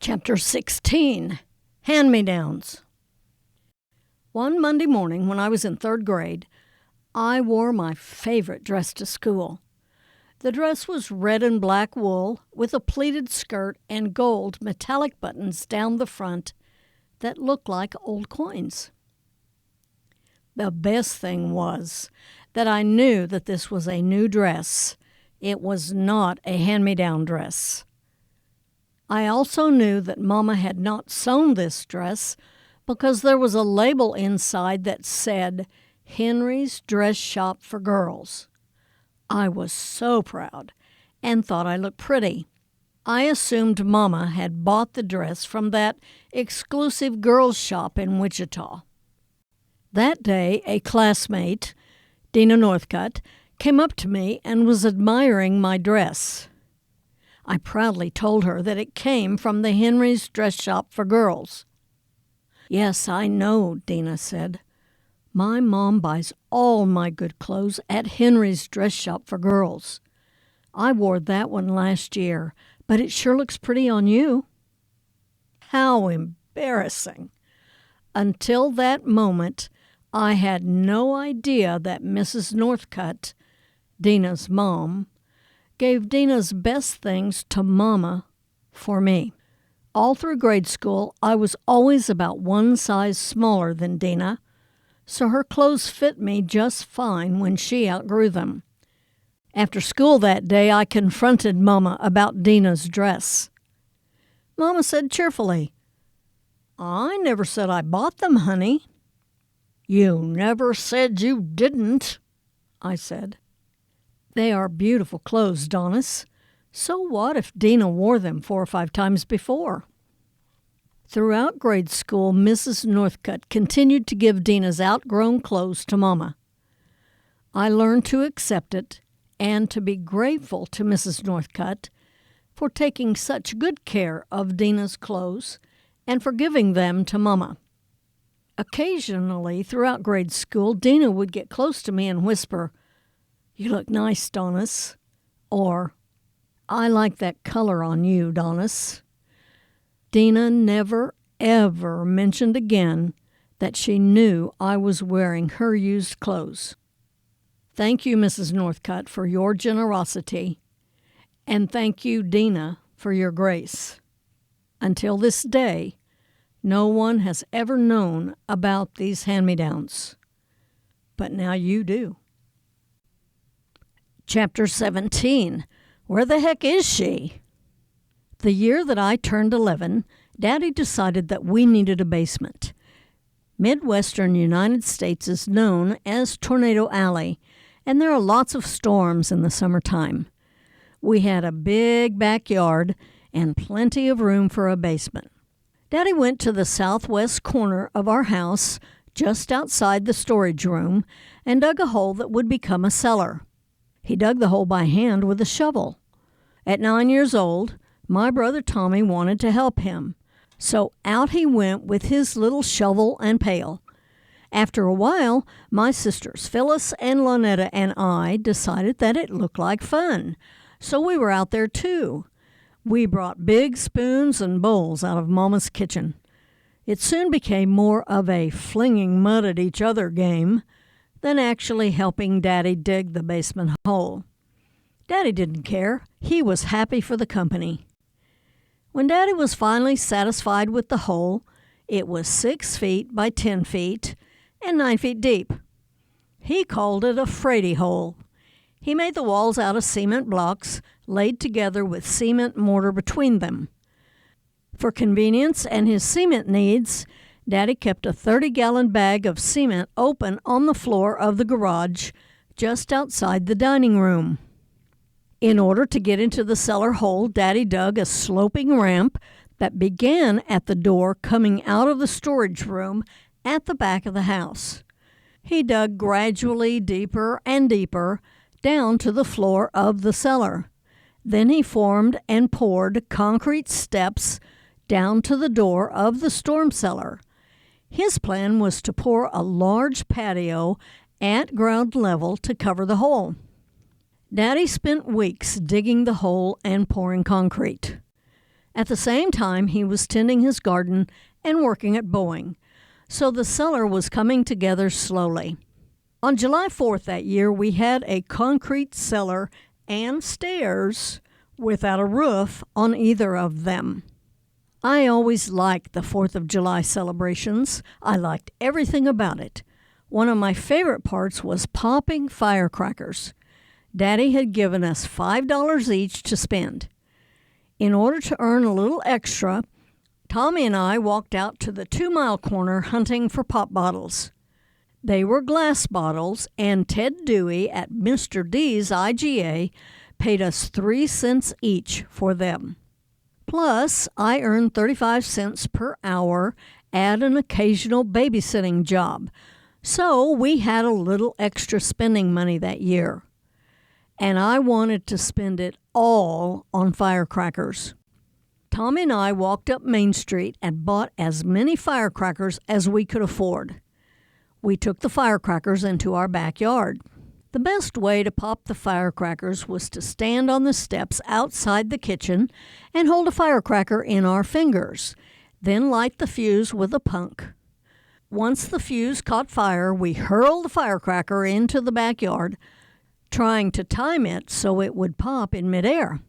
Chapter 16, Hand-Me-Downs. One Monday morning when I was in third grade, I wore my favorite dress to school. The dress was red and black wool with a pleated skirt and gold metallic buttons down the front that looked like old coins. The best thing was that I knew that this was a new dress. It was not a hand-me-down dress. I also knew that Mama had not sewn this dress because there was a label inside that said, Henry's Dress Shop for Girls. I was so proud and thought I looked pretty. I assumed Mama had bought the dress from that exclusive girls' shop in Wichita. That day, a classmate, Dina Northcutt, came up to me and was admiring my dress. I proudly told her that it came from the Henry's Dress Shop for Girls. Yes, I know, Dina said. My mom buys all my good clothes at Henry's Dress Shop for Girls. I wore that one last year, but it sure looks pretty on you. How embarrassing. Until that moment, I had no idea that Mrs. Northcutt, Dina's mom, gave Dina's best things to Mama for me. All through grade school, I was always about one size smaller than Dina, so her clothes fit me just fine when she outgrew them. After school that day, I confronted Mama about Dina's dress. Mama said cheerfully, I never said I bought them, honey. You never said you didn't, I said. They are beautiful clothes, Donnis. So what if Dina wore them 4 or 5 times before? Throughout grade school, Mrs. Northcutt continued to give Dina's outgrown clothes to Mama. I learned to accept it and to be grateful to Mrs. Northcutt for taking such good care of Dina's clothes and for giving them to Mama. Occasionally, throughout grade school, Dina would get close to me and whisper, You look nice, Donnis, or I like that color on you, Donnis. Dina never, ever mentioned again that she knew I was wearing her used clothes. Thank you, Mrs. Northcutt, for your generosity, and thank you, Dina, for your grace. Until this day, no one has ever known about these hand-me-downs, but now you do. Chapter 17, Where the Heck Is She? The year that I turned 11, Daddy decided that we needed a basement. Midwestern United States is known as Tornado Alley, and there are lots of storms in the summertime. We had a big backyard and plenty of room for a basement. Daddy went to the southwest corner of our house, just outside the storage room, and dug a hole that would become a cellar. He dug the hole by hand with a shovel. At 9 years old, my brother Tommy wanted to help him, so out he went with his little shovel and pail. After a while, my sisters Phyllis and Lonetta and I decided that it looked like fun, so we were out there too. We brought big spoons and bowls out of Mama's kitchen. It soon became more of a flinging mud at each other game than actually helping Daddy dig the basement hole. Daddy didn't care. He was happy for the company. When Daddy was finally satisfied with the hole, it was 6 feet by 10 feet and 9 feet deep. He called it a Frady hole. He made the walls out of cement blocks laid together with cement mortar between them. For convenience and his cement needs, Daddy kept a 30-gallon bag of cement open on the floor of the garage just outside the dining room. In order to get into the cellar hole, Daddy dug a sloping ramp that began at the door coming out of the storage room at the back of the house. He dug gradually deeper and deeper down to the floor of the cellar. Then he formed and poured concrete steps down to the door of the storm cellar. His plan was to pour a large patio at ground level to cover the hole. Daddy spent weeks digging the hole and pouring concrete. At the same time, he was tending his garden and working at Boeing, so the cellar was coming together slowly. On July 4th that year, we had a concrete cellar and stairs without a roof on either of them. I always liked the 4th of July celebrations. I liked everything about it. One of my favorite parts was popping firecrackers. Daddy had given us $5 each to spend. In order to earn a little extra, Tommy and I walked out to the 2-mile corner hunting for pop bottles. They were glass bottles, and Ted Dewey at Mr. D's IGA paid us 3 cents each for them. Plus, I earned 35 cents per hour at an occasional babysitting job, so we had a little extra spending money that year. And I wanted to spend it all on firecrackers. Tommy and I walked up Main Street and bought as many firecrackers as we could afford. We took the firecrackers into our backyard. The best way to pop the firecrackers was to stand on the steps outside the kitchen and hold a firecracker in our fingers, then light the fuse with a punk. Once the fuse caught fire, we hurled the firecracker into the backyard, trying to time it so it would pop in midair.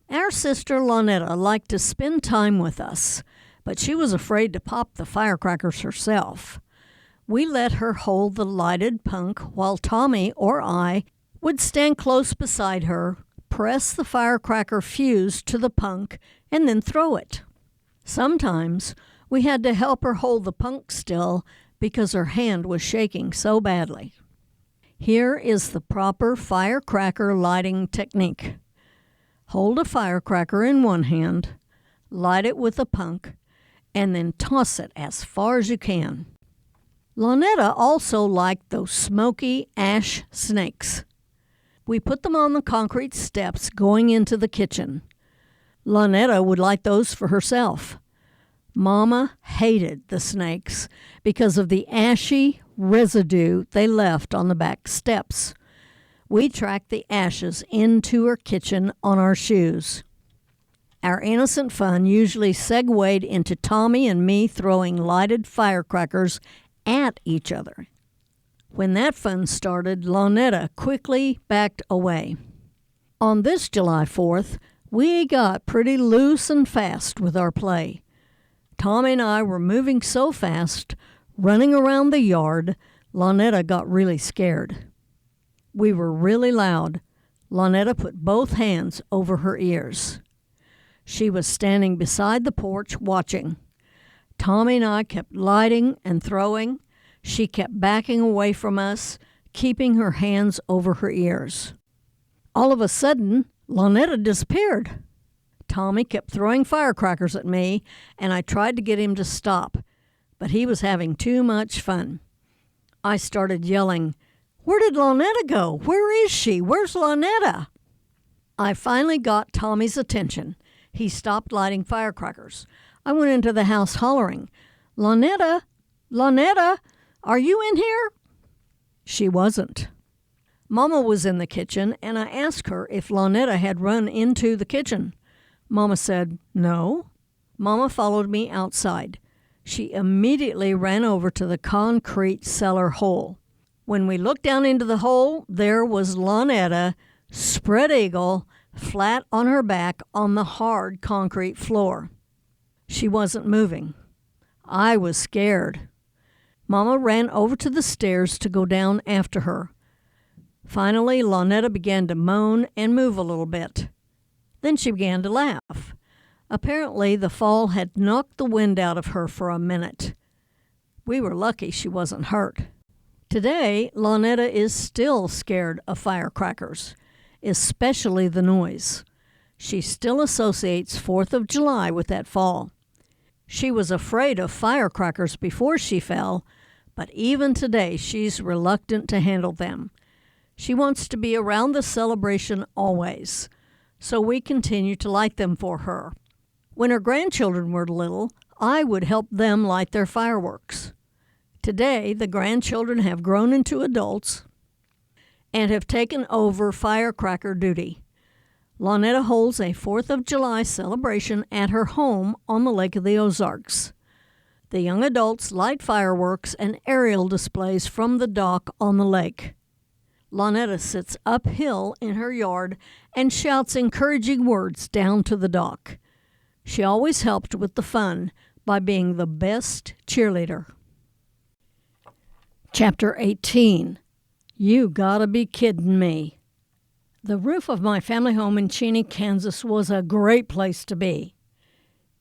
Our sister Lonetta liked to spend time with us, but she was afraid to pop the firecrackers herself. We let her hold the lighted punk while Tommy or I would stand close beside her, press the firecracker fuse to the punk, and then throw it. Sometimes we had to help her hold the punk still because her hand was shaking so badly. Here is the proper firecracker lighting technique. Hold a firecracker in one hand, light it with a punk, and then toss it as far as you can. Lonetta also liked those smoky ash snakes. We put them on the concrete steps going into the kitchen. Lonetta would light those for herself. Momma hated the snakes because of the ashy residue they left on the back steps. We tracked the ashes into her kitchen on our shoes. Our innocent fun usually segued into Tommy and me throwing lighted firecrackers at each other. When that fun started, Lonetta quickly backed away. On this July 4th, we got pretty loose and fast with our play. Tommy and I were moving so fast, running around the yard, Lonetta got really scared. We were really loud. Lonetta put both hands over her ears. She was standing beside the porch watching. Tommy and I kept lighting and throwing. She kept backing away from us, keeping her hands over her ears. All of a sudden, Lonetta disappeared. Tommy kept throwing firecrackers at me, and I tried to get him to stop, but he was having too much fun. I started yelling, "Where did Lonetta go? Where is she? Where's Lonetta?" I finally got Tommy's attention. He stopped lighting firecrackers. I went into the house hollering, "Lonetta, Lonetta, are you in here?" She wasn't. Momma was in the kitchen, and I asked her if Lonetta had run into the kitchen. Momma said, "No." Momma followed me outside. She immediately ran over to the concrete cellar hole. When we looked down into the hole, there was Lonetta, spread eagle, flat on her back on the hard concrete floor. She wasn't moving. I was scared. Momma ran over to the stairs to go down after her. Finally, Lonetta began to moan and move a little bit. Then she began to laugh. Apparently, the fall had knocked the wind out of her for a minute. We were lucky she wasn't hurt. Today, Lonetta is still scared of firecrackers, especially the noise. She still associates 4th of July with that fall. She was afraid of firecrackers before she fell, but even today she's reluctant to handle them. She wants to be around the celebration always, so we continue to light them for her. When her grandchildren were little, I would help them light their fireworks. Today, the grandchildren have grown into adults and have taken over firecracker duty. Lonetta holds a 4th of July celebration at her home on the Lake of the Ozarks. The young adults light fireworks and aerial displays from the dock on the lake. Lonetta sits uphill in her yard and shouts encouraging words down to the dock. She always helped with the fun by being the best cheerleader. Chapter 18. You Gotta Be Kiddin' Me. The roof of my family home in Cheney, Kansas was a great place to be.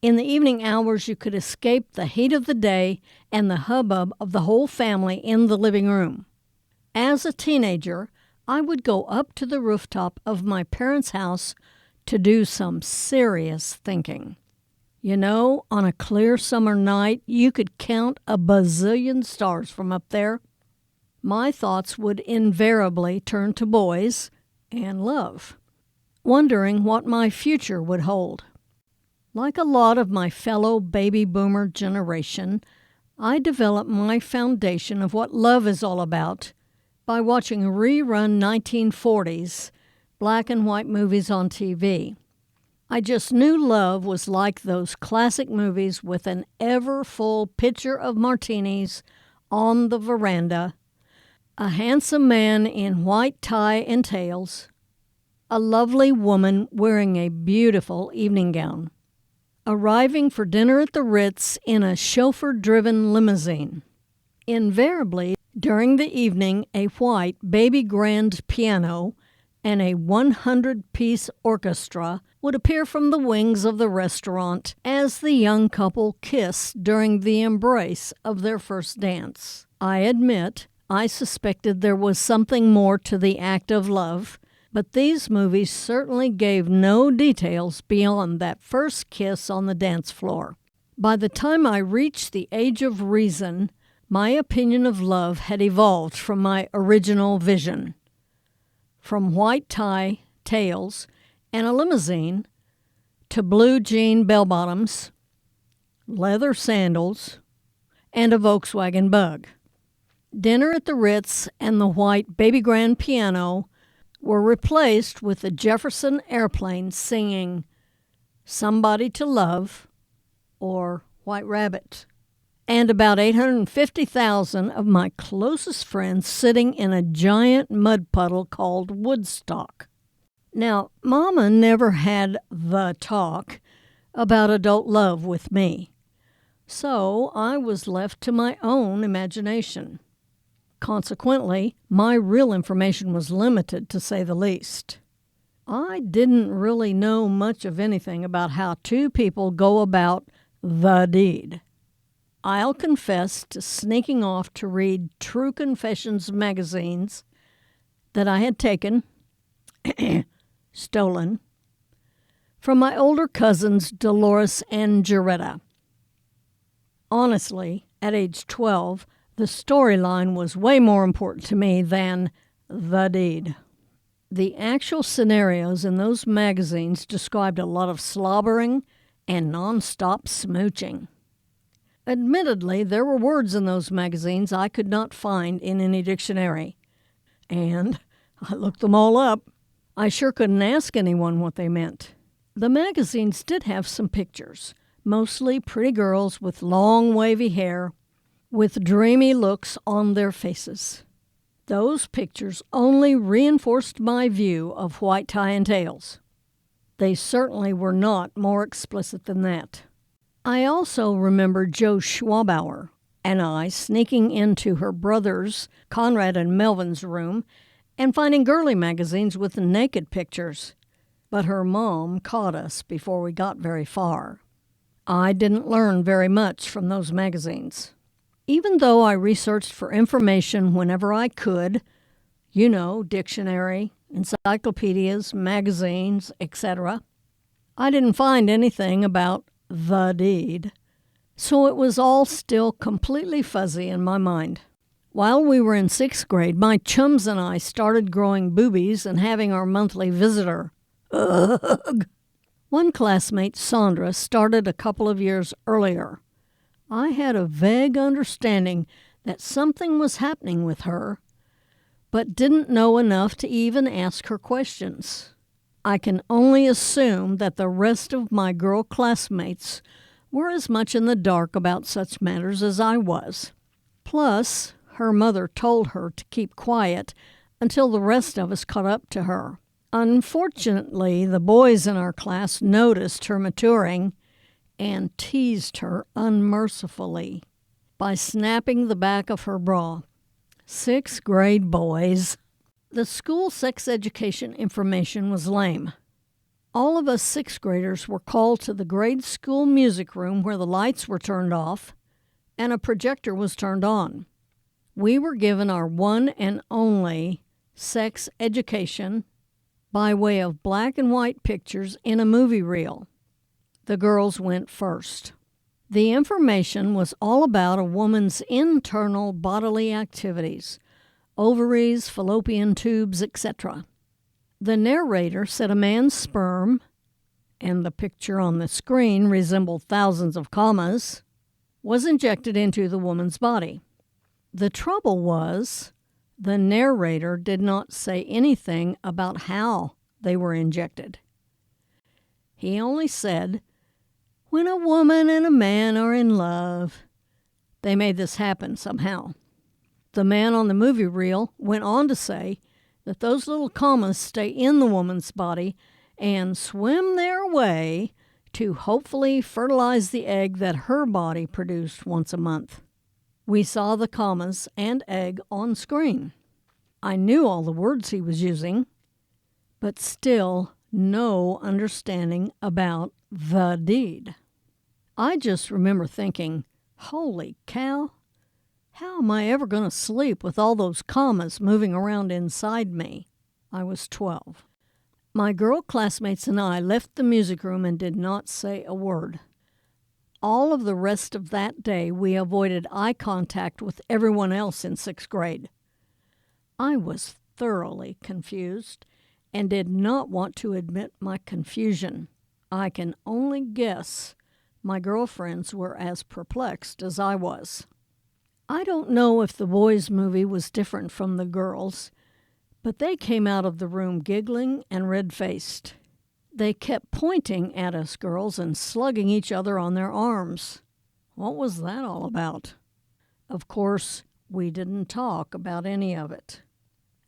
In the evening hours, you could escape the heat of the day and the hubbub of the whole family in the living room. As a teenager, I would go up to the rooftop of my parents' house to do some serious thinking. You know, on a clear summer night, you could count a bazillion stars from up there. My thoughts would invariably turn to boys and love, wondering what my future would hold. Like a lot of my fellow baby boomer generation, I developed my foundation of what love is all about by watching rerun 1940s black and white movies on TV. I just knew love was like those classic movies with an ever-full pitcher of martinis on the veranda, a handsome man in white tie and tails, a lovely woman wearing a beautiful evening gown, arriving for dinner at the Ritz in a chauffeur-driven limousine. Invariably, during the evening, a white baby grand piano and a 100-piece orchestra would appear from the wings of the restaurant as the young couple kissed during the embrace of their first dance. I admit, I suspected there was something more to the act of love, but these movies certainly gave no details beyond that first kiss on the dance floor. By the time I reached the age of reason, my opinion of love had evolved from my original vision. From white tie, tails, and a limousine to blue jean bell-bottoms, leather sandals, and a Volkswagen Bug. Dinner at the Ritz and the white baby grand piano were replaced with the Jefferson Airplane singing Somebody to Love or White Rabbit, and about 850,000 of my closest friends sitting in a giant mud puddle called Woodstock. Now, Mama never had the talk about adult love with me, so I was left to my own imagination. Consequently, my real information was limited, to say the least. I didn't really know much of anything about how two people go about the deed. I'll confess to sneaking off to read True Confessions magazines that I had taken, stolen, from my older cousins Dolores and Jaretta. Honestly, at age 12, the storyline was way more important to me than the deed. The actual scenarios in those magazines described a lot of slobbering and nonstop smooching. Admittedly, there were words in those magazines I could not find in any dictionary, and I looked them all up. I sure couldn't ask anyone what they meant. The magazines did have some pictures, mostly pretty girls with long wavy hair, with dreamy looks on their faces. Those pictures only reinforced my view of white tie and tails. They certainly were not more explicit than that. I also remember Joe Schwabauer and I sneaking into her brothers, Conrad and Melvin's room, and finding girly magazines with naked pictures. But her mom caught us before we got very far. I didn't learn very much from those magazines. Even though I researched for information whenever I could, dictionary, encyclopedias, magazines, etc., I didn't find anything about the deed, so it was all still completely fuzzy in my mind. While we were in 6th grade, my chums and I started growing boobies and having our monthly visitor. Ugh. One classmate, Sandra, started a couple of years earlier. I had a vague understanding that something was happening with her, but didn't know enough to even ask her questions. I can only assume that the rest of my girl classmates were as much in the dark about such matters as I was. Plus, her mother told her to keep quiet until the rest of us caught up to her. Unfortunately, the boys in our class noticed her maturing and teased her unmercifully by snapping the back of her bra. 6th grade boys. The school sex education information was lame. All of us 6th graders were called to the grade school music room where the lights were turned off and a projector was turned on. We were given our one and only sex education by way of black and white pictures in a movie reel. The girls went first. The information was all about a woman's internal bodily activities, ovaries, fallopian tubes, etc. The narrator said a man's sperm, and the picture on the screen resembled thousands of commas, was injected into the woman's body. The trouble was, the narrator did not say anything about how they were injected. He only said, "When a woman and a man are in love, they made this happen somehow." The man on the movie reel went on to say that those little commas stay in the woman's body and swim their way to hopefully fertilize the egg that her body produced once a month. We saw the commas and egg on screen. I knew all the words he was using, but still no understanding about the deed. I just remember thinking, holy cow, how am I ever going to sleep with all those commas moving around inside me? I was 12. My girl classmates and I left the music room and did not say a word. All of the rest of that day, we avoided eye contact with everyone else in 6th grade. I was thoroughly confused and did not want to admit my confusion. I can only guess my girlfriends were as perplexed as I was. I don't know if the boys' movie was different from the girls', but they came out of the room giggling and red-faced. They kept pointing at us girls and slugging each other on their arms. What was that all about? Of course, we didn't talk about any of it.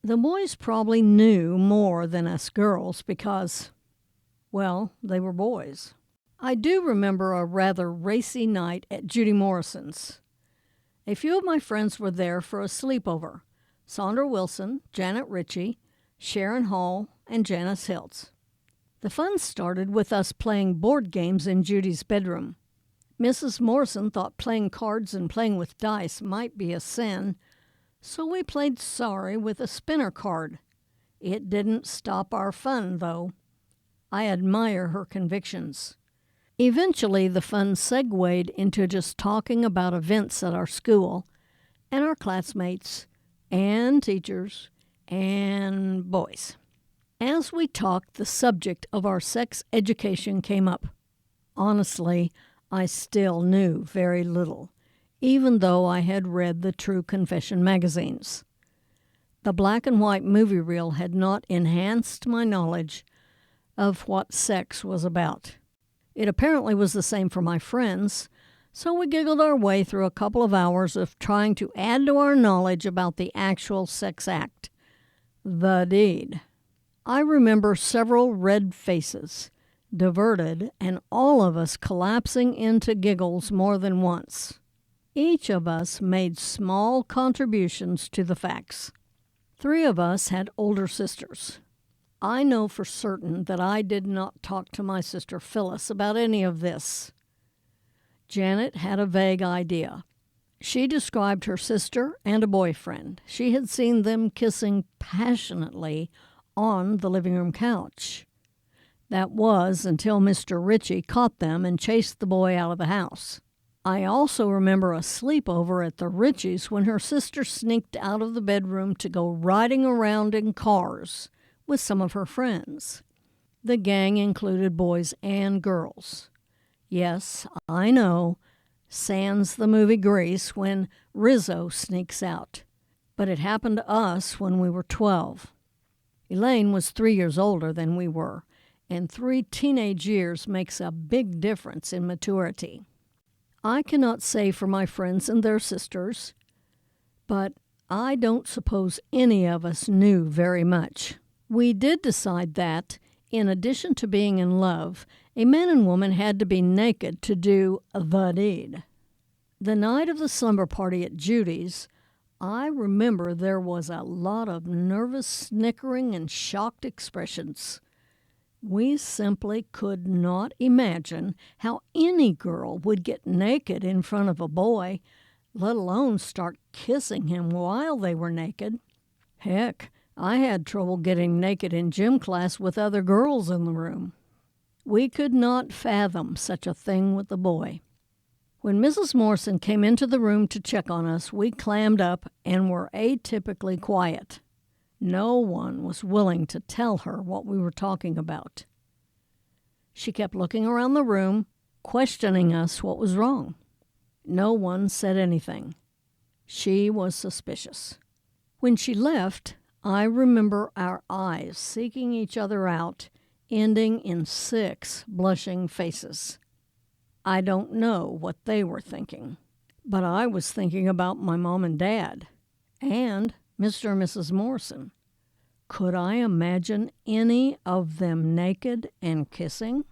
The boys probably knew more than us girls because, well, they were boys. I do remember a rather racy night at Judy Morrison's. A few of my friends were there for a sleepover. Sandra Wilson, Janet Ritchie, Sharon Hall, and Janice Hiltz. The fun started with us playing board games in Judy's bedroom. Mrs. Morrison thought playing cards and playing with dice might be a sin, so we played sorry with a spinner card. It didn't stop our fun, though. I admire her convictions. Eventually, the fun segued into just talking about events at our school and our classmates and teachers and boys. As we talked, the subject of our sex education came up. Honestly, I still knew very little, even though I had read the True Confession magazines. The black and white movie reel had not enhanced my knowledge of what sex was about. It apparently was the same for my friends, so we giggled our way through a couple of hours of trying to add to our knowledge about the actual sex act, the deed. I remember several red faces, diverted, and all of us collapsing into giggles more than once. Each of us made small contributions to the facts. 3 of us had older sisters. I know for certain that I did not talk to my sister Phyllis about any of this. Janet had a vague idea. She described her sister and a boyfriend. She had seen them kissing passionately on the living room couch. That was until Mr. Ritchie caught them and chased the boy out of the house. I also remember a sleepover at the Ritchies when her sister sneaked out of the bedroom to go riding around in cars with some of her friends. The gang included boys and girls. Yes, I know, sans the movie Grease when Rizzo sneaks out. But it happened to us when we were 12. Elaine was 3 years older than we were, and 3 teenage years makes a big difference in maturity. I cannot say for my friends and their sisters, but I don't suppose any of us knew very much. We did decide that, in addition to being in love, a man and woman had to be naked to do the deed. The night of the slumber party at Judy's, I remember there was a lot of nervous snickering and shocked expressions. We simply could not imagine how any girl would get naked in front of a boy, let alone start kissing him while they were naked. Heck, I had trouble getting naked in gym class with other girls in the room. We could not fathom such a thing with the boy. When Mrs. Morrison came into the room to check on us, we clammed up and were atypically quiet. No one was willing to tell her what we were talking about. She kept looking around the room, questioning us what was wrong. No one said anything. She was suspicious. When she left, I remember our eyes seeking each other out, ending in 6 blushing faces. I don't know what they were thinking, but I was thinking about my mom and dad, and Mr. and Mrs. Morrison. Could I imagine any of them naked and kissing?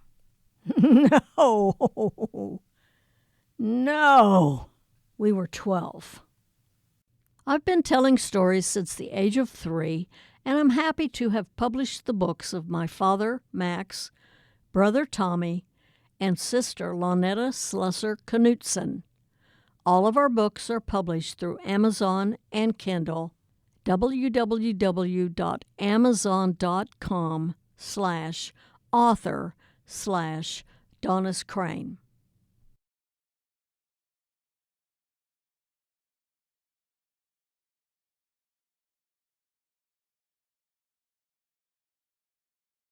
No! No! We were 12. I've been telling stories since the age of 3, and I'm happy to have published the books of my father, Max, brother Tommy, and sister Lonetta Slusser Knutson. All of our books are published through Amazon and Kindle. www.amazon.com/author/Donnis Crane.